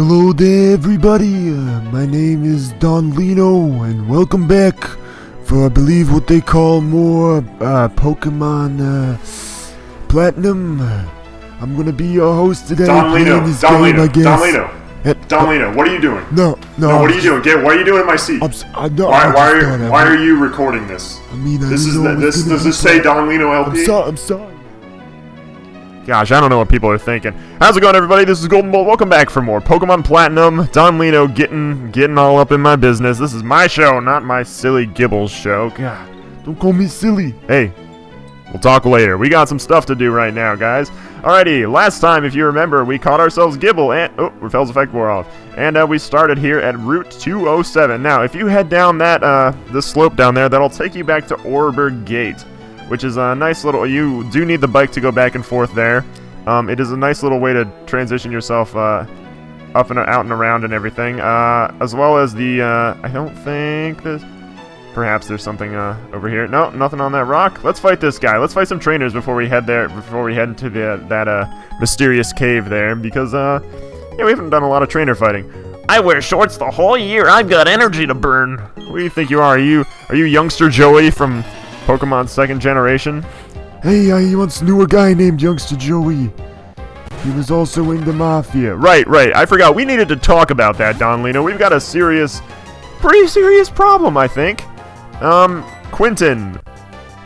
Hello there, everybody. My name is Don Lino, and welcome back for, I believe, what they call more Pokemon Platinum. I'm gonna be your host today. Don Lino, Don Lino, what are you doing? No, what are you doing? Why are you doing in my seat? Why are you recording this? I mean, does this say Don Lino LP? I'm sorry. Gosh, I don't know what people are thinking. How's it going, everybody? This is Golden Bolt. Welcome back for more Pokemon Platinum. Don Lino getting all up in my business. This is my show, not my silly Gibbles show. God, Don't call me silly. hey, we'll talk later. We got some stuff to do right now, guys. Alrighty, last time, if you remember, we caught ourselves Gibble and... Oh, Repel's effect wore off. And we started here at Route 207. Now, if you head down that, this slope down there, that'll take you back to Orber Gate, which is a nice little... You do need the bike to go back and forth there. It is a nice little way to transition yourself up and out and around and everything. As well as the... I don't think this... Perhaps there's something over here. No, nothing on that rock. Let's fight this guy. Let's fight some trainers before we head there. Before we head into that mysterious cave there, because yeah, we haven't done a lot of trainer fighting. I wear shorts the whole year. I've got energy to burn. Who do you think you are? Are you youngster Joey from Pokemon 2nd Generation? Hey, I once knew a guy named Youngster Joey. He was also in the Mafia. Right. I forgot. We needed to talk about that, Don Lino. We've got a pretty serious problem, I think. Quinton,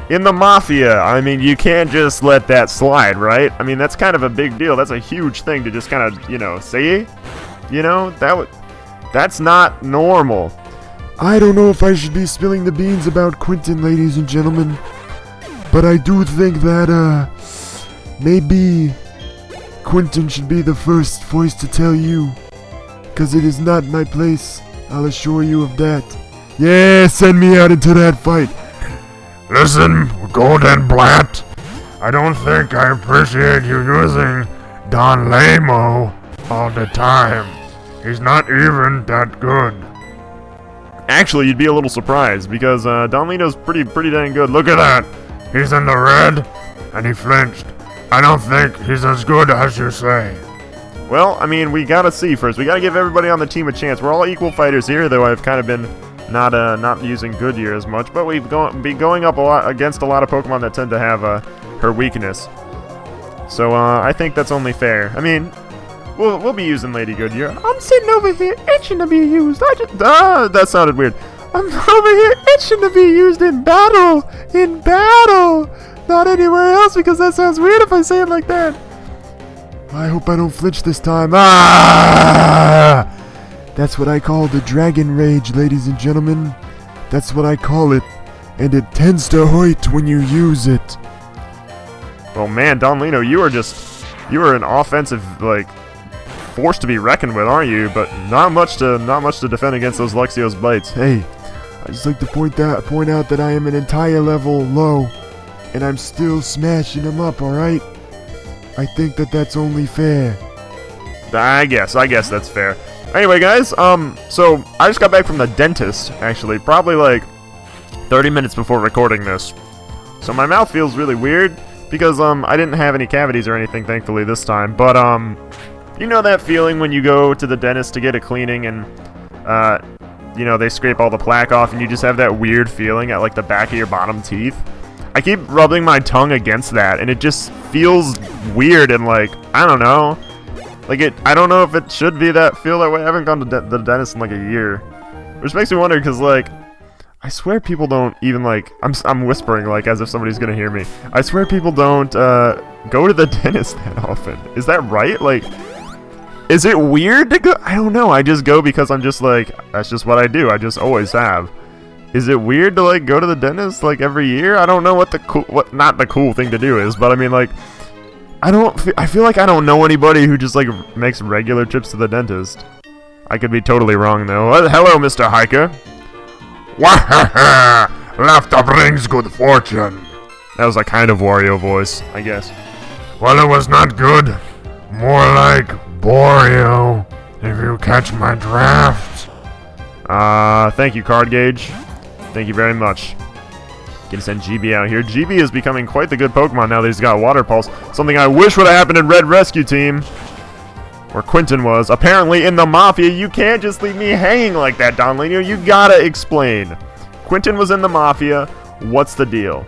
in the Mafia, I mean, you can't just let that slide, right? I mean, that's kind of a big deal. That's a huge thing to just kind of, say, that's not normal. I don't know if I should be spilling the beans about Quinton, ladies and gentlemen, but I do think that, maybe Quinton should be the first voice to tell you, because it is not my place, I'll assure you of that. Yeah, send me out into that fight. Listen, GoldenboltLP, I don't think I appreciate you using Don Lamo all the time. He's not even that good. Actually, you'd be a little surprised, because Don Lino's pretty dang good. Look at that. He's in the red, and he flinched. I don't think he's as good as you say. Well, I mean, we gotta see first. We gotta give everybody on the team a chance. We're all equal fighters here, though I've kind of been not using Goodyear as much, but we've been going up a lot against a lot of Pokemon that tend to have her weakness. So I think that's only fair. I mean, we'll be using Lady Goodyear. I'm sitting over here itching to be used. That sounded weird. I'm over here itching to be used in battle, not anywhere else, because that sounds weird if I say it like that. I hope I don't flinch this time. That's what I call the Dragon Rage, ladies and gentlemen. That's what I call it. And it tends to hurt when you use it. Well, man, Don Lino, you are an offensive, force to be reckoned with, aren't you? But not much to defend against those Luxio's bites. Hey, I'd just like to point out that I am an entire level low, and I'm still smashing them up, alright? I think that's only fair. I guess that's fair. Anyway, guys, so I just got back from the dentist, actually, probably 30 minutes before recording this. So my mouth feels really weird, because, I didn't have any cavities or anything, thankfully, this time. But, you know that feeling when you go to the dentist to get a cleaning and, they scrape all the plaque off and you just have that weird feeling at, the back of your bottom teeth? I keep rubbing my tongue against that, and it just feels weird and, I don't know. I don't know if it should feel that way. I haven't gone to the dentist in, a year. Which makes me wonder, because, I swear people don't even, I'm whispering, as if somebody's gonna hear me. I swear people don't, go to the dentist that often. Is that right? Is it weird to go? I don't know. I just go because I'm just, that's just what I do. I just always have. Is it weird to, go to the dentist, every year? I don't know what not the cool thing to do is, but I mean, I feel like I don't know anybody who just, makes regular trips to the dentist. I could be totally wrong, though. Hello, Mr. Hiker. Wahaha! Laughter brings good fortune. That was a kind of Wario voice, I guess. Well, it was not good. More like Borio, if you catch my draft. Thank you, Card Gauge. Thank you very much. Gonna send GB out here. GB is becoming quite the good Pokemon now that he's got Water Pulse. Something I wish would have happened in Red Rescue Team. where Quinton was, apparently in the Mafia. You can't just leave me hanging like that, Don Lino. You gotta explain. Quinton was in the Mafia. What's the deal?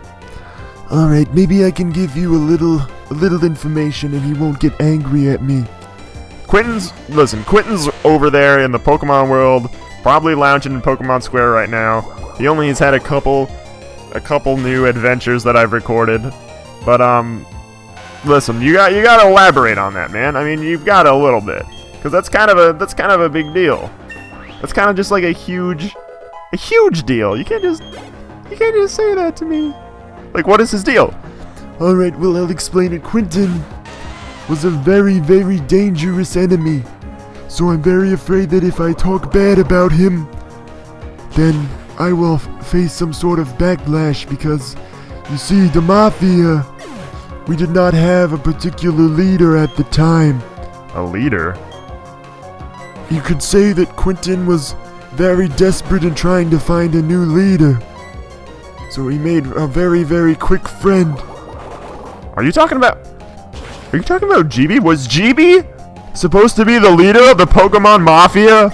Alright, maybe I can give you a little information and he won't get angry at me. Quinton's over there in the Pokemon world, probably lounging in Pokemon Square right now. He only has had a couple new adventures that I've recorded. But, listen, you gotta elaborate on that, man. I mean, you've got a little bit. Because that's kind of a big deal. That's kind of just like a huge deal. You can't just say that to me. Like, what is his deal? Alright, well, I'll explain it. Quinton was a very, very dangerous enemy. So I'm very afraid that if I talk bad about him, then I will face some sort of backlash because, you see, the Mafia, we did not have a particular leader at the time. A leader? You could say that Quinton was very desperate in trying to find a new leader. So he made a very, very quick friend. Are you talking about GB? Was GB supposed to be the leader of the Pokemon Mafia?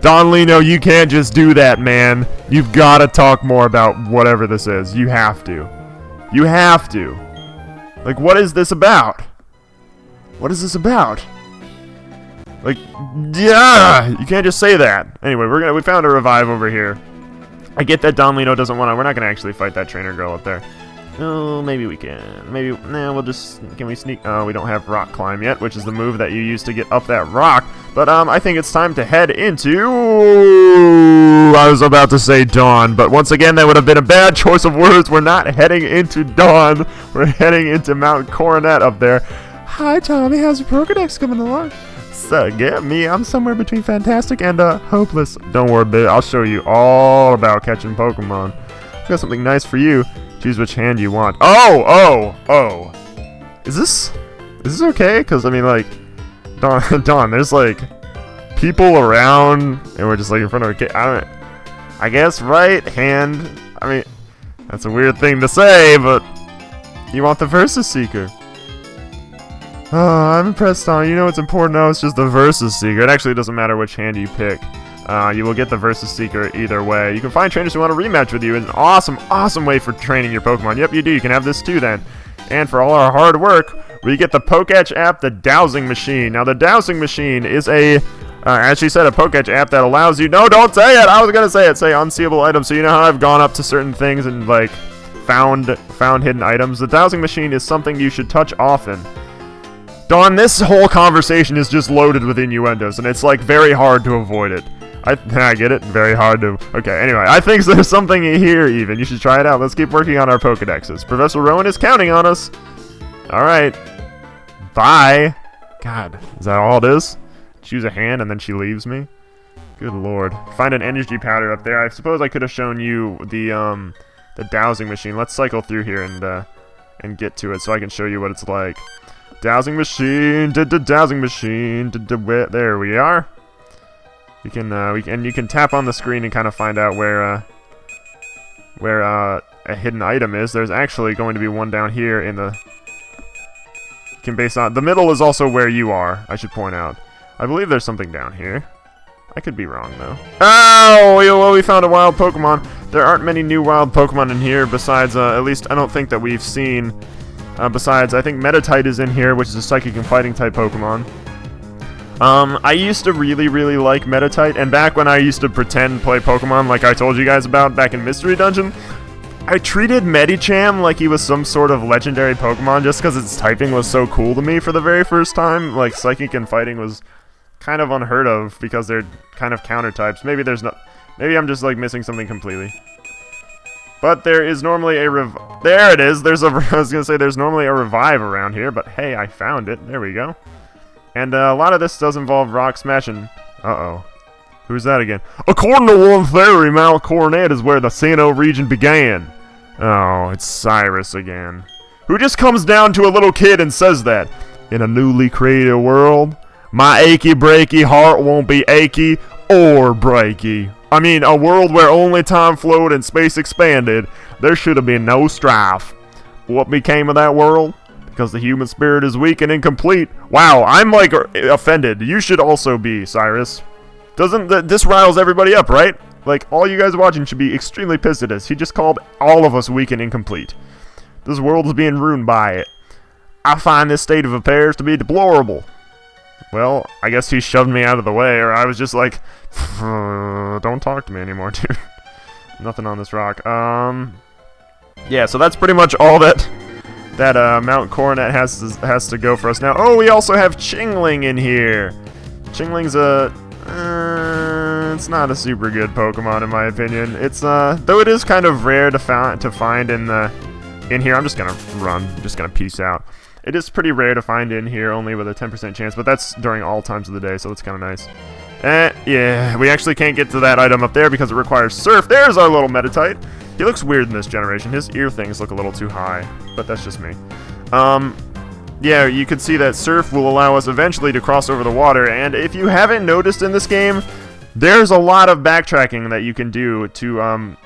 Don Lino, you can't just do that, man. You've got to talk more about whatever this is. You have to. You have to. Like, what is this about? What is this about? Like, yeah, you can't just say that. Anyway, we found a revive over here. I get that Don Lino doesn't want to. We're not gonna actually fight that trainer girl up there. Oh, maybe we can. Maybe, we'll just, can we sneak? Oh, we don't have rock climb yet, which is the move that you use to get up that rock. But, I think it's time to head into, I was about to say Dawn, but once again, that would have been a bad choice of words. We're not heading into Dawn. We're heading into Mount Coronet up there. Hi, Tommy, how's your Pokedex coming along? So, get me, I'm somewhere between fantastic and, hopeless. Don't worry, babe, I'll show you all about catching Pokemon. I've got something nice for you. Choose which hand you want. Oh! Is this okay? Because, I mean, like, Dawn, there's, like, people around, and we're just, like, in front of a kid. I guess right hand, I mean, that's a weird thing to say, but you want the Versus Seeker. Oh, I'm impressed, Dawn. You know what's important? No, it's just the Versus Seeker. It actually doesn't matter which hand you pick. You will get the Versus Seeker either way. You can find trainers who want to rematch with you. It's an awesome way for training your Pokemon. Yep, you do. You can have this too then. And for all our hard work, we get the Poketch app, the Dowsing Machine. Now, the Dowsing Machine is as she said, a Poketch app that allows you... No, don't say it! I was going to say it. Say unseeable items. So you know how I've gone up to certain things and, like, found hidden items? The Dowsing Machine is something you should touch often. Dawn, this whole conversation is just loaded with innuendos, and it's, like, very hard to avoid it. I get it. Very hard to... Okay, anyway, I think there's something here, even. You should try it out. Let's keep working on our Pokedexes. Professor Rowan is counting on us. Alright. Bye. God, is that all it is? Choose a hand, and then she leaves me? Good lord. Find an energy powder up there. I suppose I could have shown you the dowsing machine. Let's cycle through here and get to it so I can show you what it's like. Dowsing machine, dowsing machine, there we are. You can tap on the screen and kind of find out where a hidden item is. There's actually going to be one down here in the... You can base on... The middle is also where you are, I should point out. I believe there's something down here. I could be wrong, though. Oh! Well, we found a wild Pokemon. There aren't many new wild Pokemon in here besides, at least I don't think that we've seen... besides, I think Meditite is in here, which is a Psychic and Fighting type Pokemon. I used to really like Meditite, and back when I used to pretend play Pokemon like I told you guys about back in Mystery Dungeon, I treated Medicham like he was some sort of legendary Pokemon just because its typing was so cool to me for the very first time. Like, Psychic and Fighting was kind of unheard of because they're kind of counter types. Maybe maybe I'm just, like, missing something completely. But there is normally a there it is! I was gonna say there's normally a revive around here, but hey, I found it. There we go. And a lot of this does involve rock smashing. Uh-oh. Who's that again? According to one theory, Mount Coronet is where the Sinnoh region began. Oh, it's Cyrus again. Who just comes down to a little kid and says that. In a newly created world, my achy breaky heart won't be achy or breaky. I mean, a world where only time flowed and space expanded. There should have been no strife. What became of that world? because the human spirit is weak and incomplete. Wow, I'm like offended. You should also be, Cyrus. This riles everybody up, right? Like, all you guys watching should be extremely pissed at us. He just called all of us weak and incomplete. This world is being ruined by it. I find this state of affairs to be deplorable. Well, I guess he shoved me out of the way, or I was just like, don't talk to me anymore, dude. Nothing on this rock. Yeah, so that's pretty much all that Mount Coronet has to go for us now. Oh, we also have Chingling in here. Chingling's it's not a super good Pokemon in my opinion. It's though it is kind of rare to find in here. I'm just gonna run. I'm just gonna peace out. It is pretty rare to find in here, only with a 10% chance, but that's during all times of the day, so that's kind of nice. Yeah, we actually can't get to that item up there because it requires Surf. There's our little Meditite. He looks weird in this generation. His ear things look a little too high, but that's just me. Yeah, you can see that Surf will allow us eventually to cross over the water, and if you haven't noticed in this game, there's a lot of backtracking that you can do to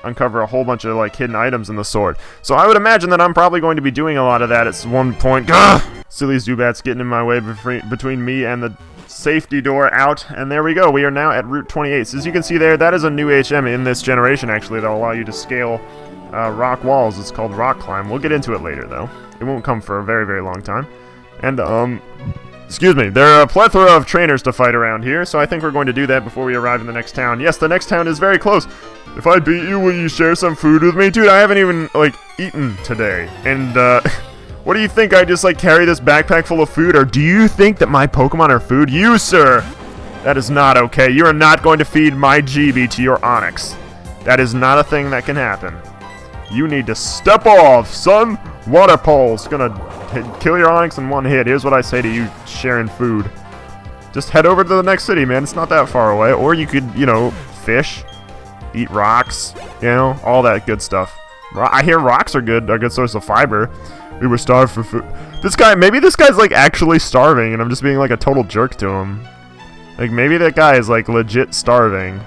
uncover a whole bunch of like hidden items in the sword. So I would imagine that I'm probably going to be doing a lot of that at one point. Gah! Silly Zubat's getting in my way between me and the safety door out. And there we go. We are now at Route 28. So as you can see there, that is a new HM in this generation actually that will allow you to scale rock walls. It's called Rock Climb. We'll get into it later though. It won't come for a very, very long time. And excuse me, there are a plethora of trainers to fight around here, so I think we're going to do that before we arrive in the next town. Yes, the next town is very close. If I beat you, will you share some food with me? Dude, I haven't even, like, eaten today. And, what do you think? I just, like, carry this backpack full of food? Or do you think that my Pokemon are food? You, sir! That is not okay. You are not going to feed my GB to your Onix. That is not a thing that can happen. You need to step off, son! Water Pulse gonna kill your Onix in one hit. Here's what I say to you sharing food. Just head over to the next city, man. It's not that far away. Or you could, you know, fish, eat rocks, you know, all that good stuff. I hear rocks are a good source of fiber. We were starved for food. Maybe this guy's like actually starving and I'm just being like a total jerk to him. Like maybe that guy is like legit starving.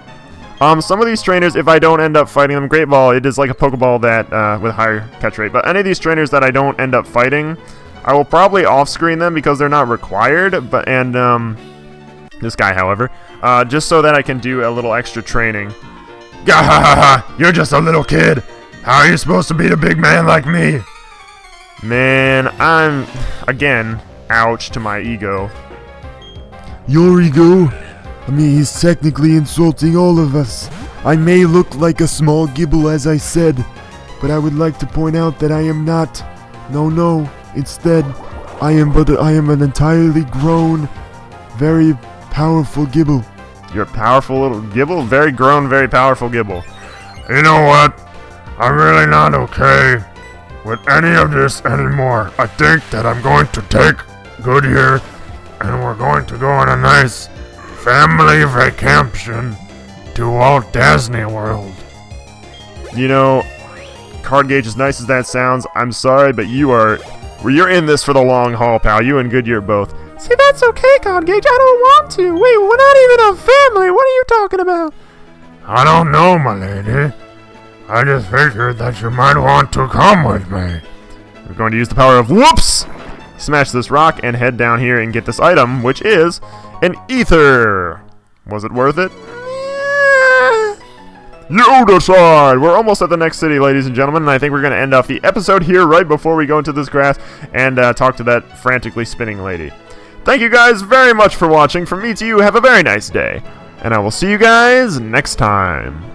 Some of these trainers, if I don't end up fighting them, Great Ball, it is like a Pokeball that, with higher catch rate. But any of these trainers that I don't end up fighting, I will probably off-screen them because they're not required. This guy, however, just so that I can do a little extra training. Gahahaha, you're just a little kid. How are you supposed to beat a big man like me? Man, I'm, again, ouch to my ego. Your ego? I mean, he's technically insulting all of us. I may look like a small Gibble, as I said, but I would like to point out that I am not. No. Instead, I am an entirely grown, very powerful Gibble. You're a powerful little Gibble? Very grown, very powerful Gibble. You know what? I'm really not okay with any of this anymore. I think that I'm going to take Goodyear and we're going to go on a nice family vacation to Walt Disney World. You know, Card Gauge, as nice as that sounds, I'm sorry, but you're in this for the long haul, pal. You and Goodyear both. See, that's okay, Card Gauge. I don't want to. Wait, we're not even a family. What are you talking about? I don't know, my lady. I just figured that you might want to come with me. We're going to use the power of Whoops! Smash this rock and head down here and get this item, which is an ether. Was it worth it? You decide! We're almost at the next city, ladies and gentlemen, and I think we're going to end off the episode here right before we go into this grass and talk to that frantically spinning lady. Thank you guys very much for watching. From me to you, have a very nice day. And I will see you guys next time.